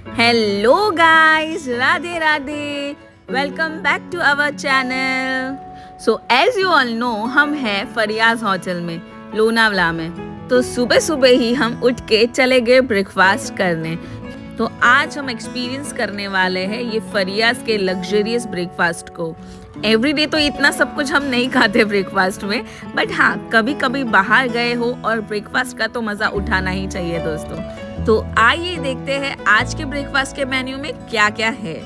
Hello guys, Radhe Radhe. Welcome back to our channel. So as you all know, हम हैं फरियाज hotel में, लोनावला में। तो सुबह सुबह ही हम उठ के चले गए ब्रेकफास्ट करने। तो आज हम एक्सपीरियंस करने वाले हैं ये फरियाज के लग्जरियस ब्रेकफास्ट को। एवरीडे तो इतना सब कुछ हम नहीं खाते ब्रेकफास्ट में, बट हाँ, कभी कभी बाहर गए हो और ब्रेकफास्ट का तो मज़ा उठाना ही चाहिए दोस्तों। तो आइए देखते हैं आज के ब्रेकफास्ट के मेन्यू में क्या क्या है।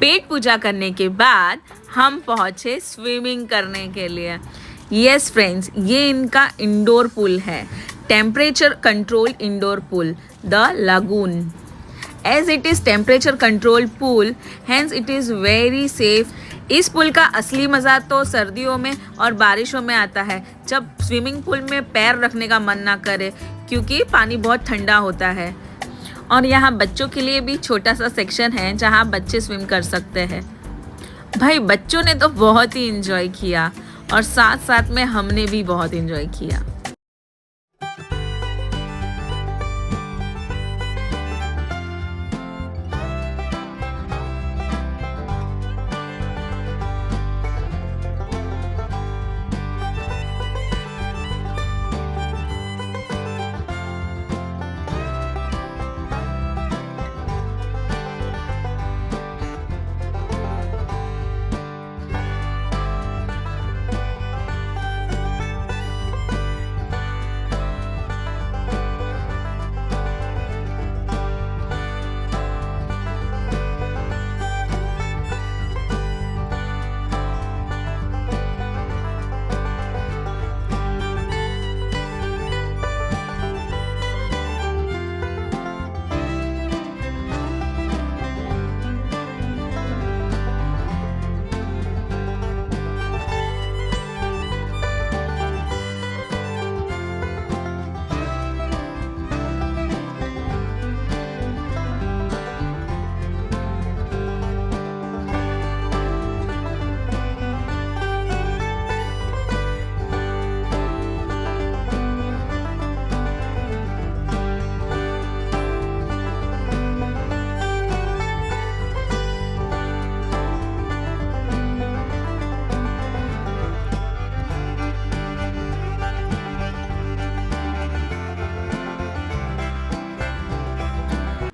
पेट पूजा करने के बाद हम पहुंचे स्विमिंग करने के लिए। यस फ्रेंड्स, ये इनका इंडोर पूल है, temperature control indoor pool, the lagoon. As it is temperature control pool, hence it is very safe. इस पुल का असली मज़ा तो सर्दियों में और बारिशों में आता है, जब स्विमिंग पूल में पैर रखने का मन ना करे, क्योंकि पानी बहुत ठंडा होता है। और यहाँ बच्चों के लिए भी छोटा सा सेक्शन है जहाँ बच्चे स्विम कर सकते हैं। भाई, बच्चों ने तो बहुत ही इंजॉय किया और साथ साथ में हमने भी बहुत इंजॉय किया।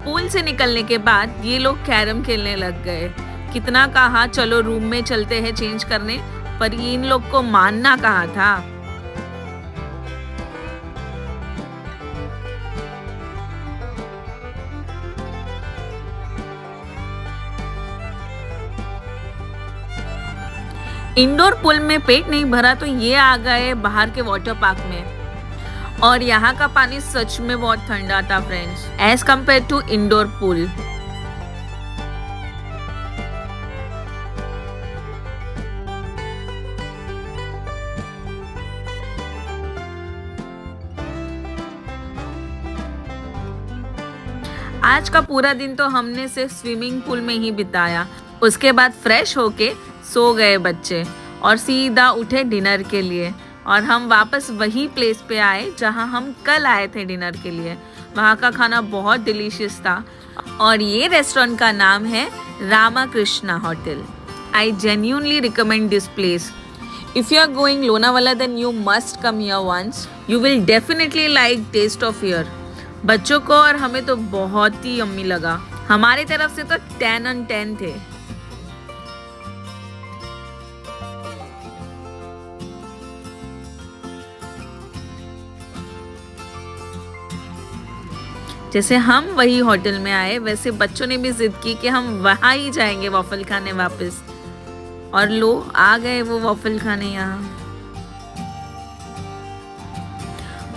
पूल से निकलने के बाद ये लोग कैरम खेलने लग गए। कितना कहा चलो रूम में चलते हैं चेंज करने, पर इन लोग को मानना कहाँ था। इंडोर पूल में पेट नहीं भरा तो ये आ गए बाहर के वाटर पार्क में, और यहाँ का पानी सच में बहुत ठंडा था friends, as compare to indoor pool. आज का पूरा दिन तो हमने सिर्फ स्विमिंग पूल में ही बिताया। उसके बाद फ्रेश होके सो गए बच्चे और सीधा उठे डिनर के लिए, और हम वापस वही प्लेस पे आए जहां हम कल आए थे डिनर के लिए। वहां का खाना बहुत डिलीशियस था, और ये रेस्टोरेंट का नाम है Ramakrishna hotel. I genuinely recommend this place. If you are going Lonavala, then you must come here once. You will definitely like taste of here. बच्चों को और हमें तो बहुत ही यम्मी लगा। हमारी तरफ से तो 10 on 10 थे। जैसे हम वही होटल में आए, वैसे बच्चों ने भी जिद की कि हम वहाँ ही जाएंगे वॉफल खाने वापस, और लो आ गए वो वॉफल खाने यहाँ।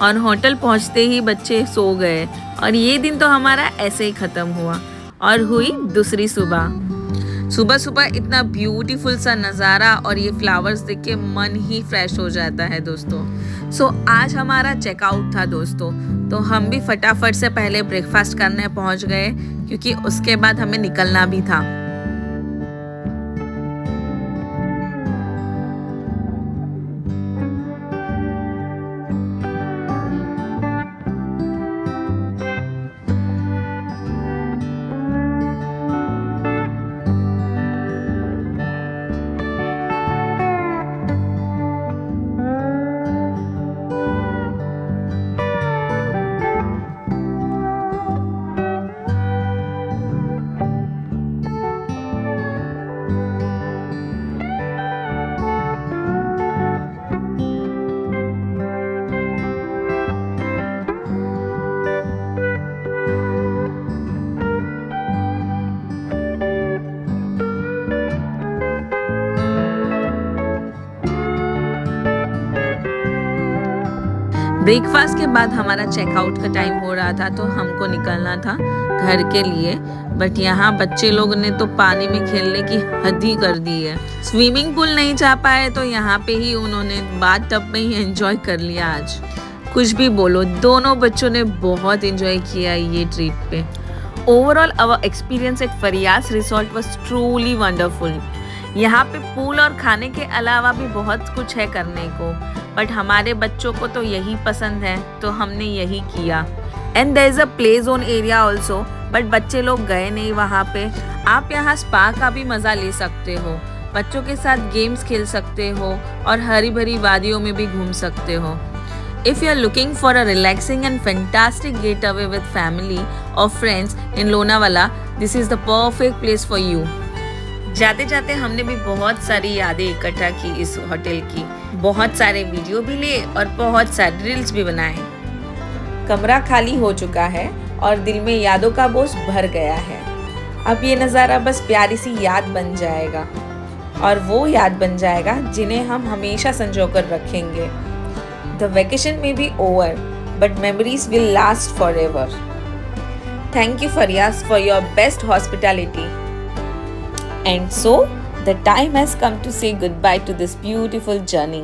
और होटल पहुँचते ही बच्चे सो गए, और ये दिन तो हमारा ऐसे ही ख़त्म हुआ। और हुई दूसरी सुबह। सुबह सुबह इतना ब्यूटीफुल सा नज़ारा और ये फ्लावर्स देख के मन ही फ्रेश हो जाता है दोस्तों। सो आज हमारा चेकआउट था दोस्तों, तो हम भी फटाफट से पहले ब्रेकफास्ट करने पहुंच गए, क्योंकि उसके बाद हमें निकलना भी था। ब्रेकफास्ट के बाद हमारा चेकआउट का टाइम हो रहा था, तो हमको निकलना था घर के लिए। बट यहाँ बच्चे लोगों ने तो पानी में खेलने की हद ही कर दी है। स्विमिंग पूल नहीं जा पाए तो यहाँ पे ही उन्होंने बाथ टब में ही एंजॉय कर लिया आज। कुछ भी बोलो, दोनों बच्चों ने बहुत एंजॉय किया ये ट्रिप पे। Overall our experience at Fariyas resort was truly wonderful. यहाँ पे पूल और खाने के अलावा भी बहुत कुछ है करने को, बट हमारे बच्चों को तो यही पसंद है, तो हमने यही किया। And there is a play zone area also, but बच्चे लोग गए नहीं वहाँ पे। आप यहाँ स्पा का भी मज़ा ले सकते हो, बच्चों के साथ गेम्स खेल सकते हो, और हरी भरी वादियों में भी घूम सकते हो। If you are looking for a relaxing and fantastic getaway with family or friends in Lonavala, this is the perfect place for you. जाते जाते हमने भी बहुत सारी यादें इकट्ठा की इस होटल की, बहुत सारे वीडियो भी लिए और बहुत सारे रील्स भी बनाए। कमरा खाली हो चुका है और दिल में यादों का बोझ भर गया है। अब ये नज़ारा बस प्यारी सी याद बन जाएगा, और वो याद बन जाएगा जिन्हें हम हमेशा संजो कर रखेंगे। The vacation may be over, but memories will last forever. Thank you, Faryas, for your best hospitality. And so, the time has come to say goodbye to this beautiful journey.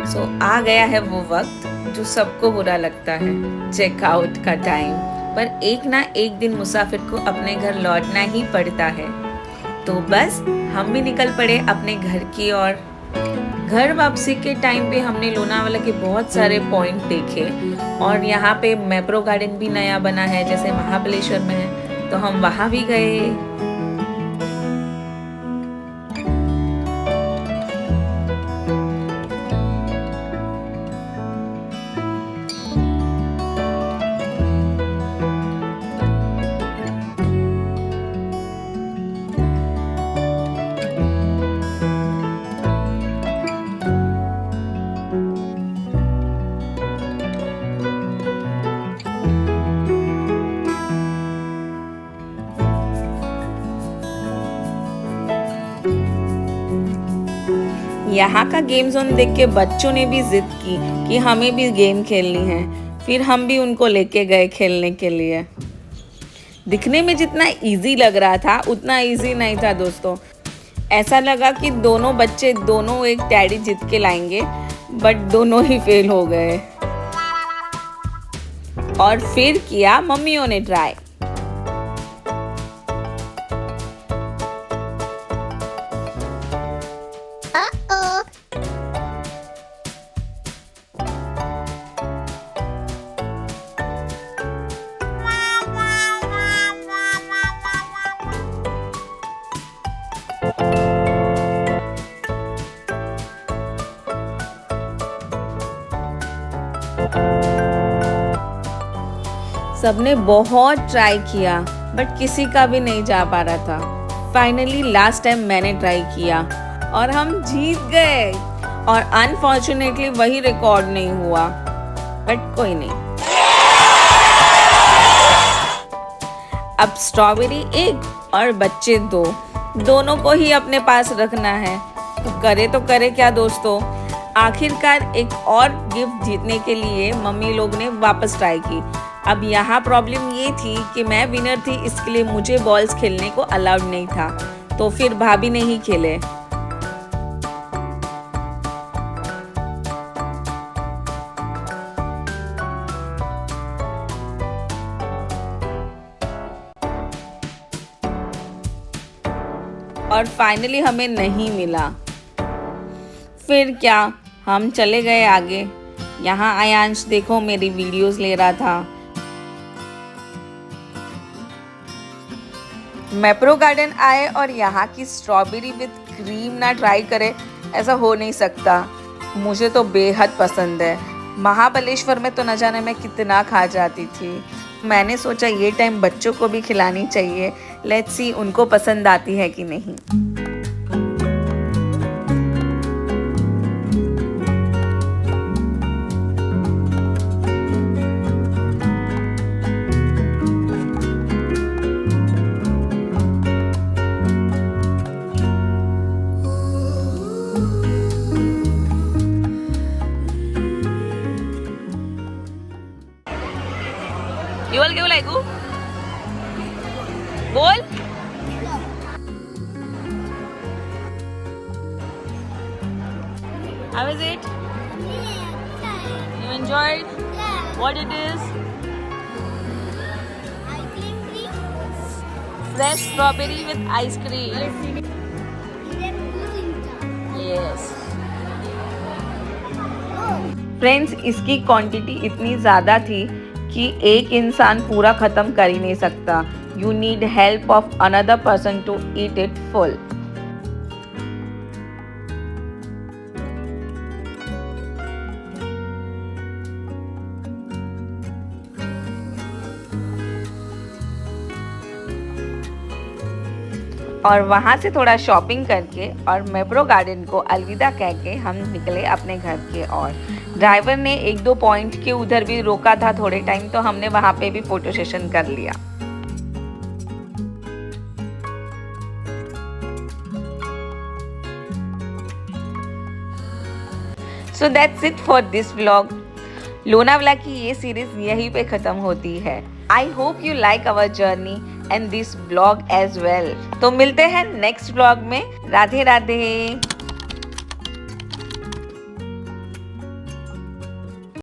So, आ गया है वो वक्त जो सबको बुरा लगता है, checkout का टाइम। पर एक ना एक दिन मुसाफिर को अपने घर लौटना ही पड़ता है। तो बस हम भी निकल पड़े अपने घर की ओर। घर वापसी के टाइम पे हमने लोनावाला के बहुत सारे पॉइंट देखे, और यहाँ पे मैप्रो गार्डन भी नया बना है जैसे महाबलेश्वर में है, तो हम वहाँ भी गए। यहाँ का गेम जोन देख के बच्चों ने भी जिद की कि हमें भी गेम खेलनी है। फिर हम भी उनको लेके गए खेलने के लिए। दिखने में जितना इजी लग रहा था उतना इजी नहीं था दोस्तों। ऐसा लगा कि दोनों बच्चे दोनों एक टैडी जीत के लाएंगे, बट दोनों ही फेल हो गए। और फिर किया मम्मियों ने ट्राई। सबने बहुत ट्राई किया बट किसी का भी नहीं जा पा रहा था। फाइनली लास्ट टाइम मैंने ट्राई किया और हम जीत गए। और अनफॉर्चुनेटली वही रिकॉर्ड नहीं हुआ, बट कोई नहीं। अब स्ट्रॉबेरी एक और बच्चे दो, दोनों को ही अपने पास रखना है। तो करे क्या दोस्तों। आखिरकार एक और गिफ्ट जीतने के लिए मम्मी लोग ने वापस ट्राई की। अब यहाँ प्रॉब्लम ये थी कि मैं विनर थी, इसके लिए मुझे बॉल्स खेलने को अलाउड नहीं था। तो फिर भाभी ने ही खेले। और फाइनली हमें नहीं मिला। फिर क्या, हम चले गए आगे। यहाँ आयांश देखो मेरी वीडियोस ले रहा था। मैप्रो गार्डन आए और यहाँ की स्ट्रॉबेरी विद क्रीम ना ट्राई करे, ऐसा हो नहीं सकता। मुझे तो बेहद पसंद है। महाबलेश्वर में तो न जाने मैं कितना खा जाती थी। मैंने सोचा ये टाइम बच्चों को भी खिलानी चाहिए। लेट्स सी उनको पसंद आती है कि नहीं। युवल केवल ऐकू बोल। How is it? You enjoyed? Yeah. What it is? Ice cream. Fresh strawberry with ice cream. Yes. Friends, इसकी क्वांटिटी इतनी ज़्यादा थी कि एक इंसान पूरा ख़त्म कर ही नहीं सकता। You need help of another person to eat it full. और वहाँ से थोड़ा शॉपिंग करके और मैप्रो गार्डन को अलविदा कह के हम निकले अपने घर के ओर। ड्राइवर ने 1-2 पॉइंट के उधर भी रोका था थोड़े टाइम, तो हमने वहाँ पे भी फोटो सेशन कर लिया। So that's it for this vlog. Lonavala की ये सीरीज यहीं पे खत्म होती है। I hope you like our journey and this vlog as well. तो मिलते हैं नेक्स्ट व्लॉग में। राधे राधे।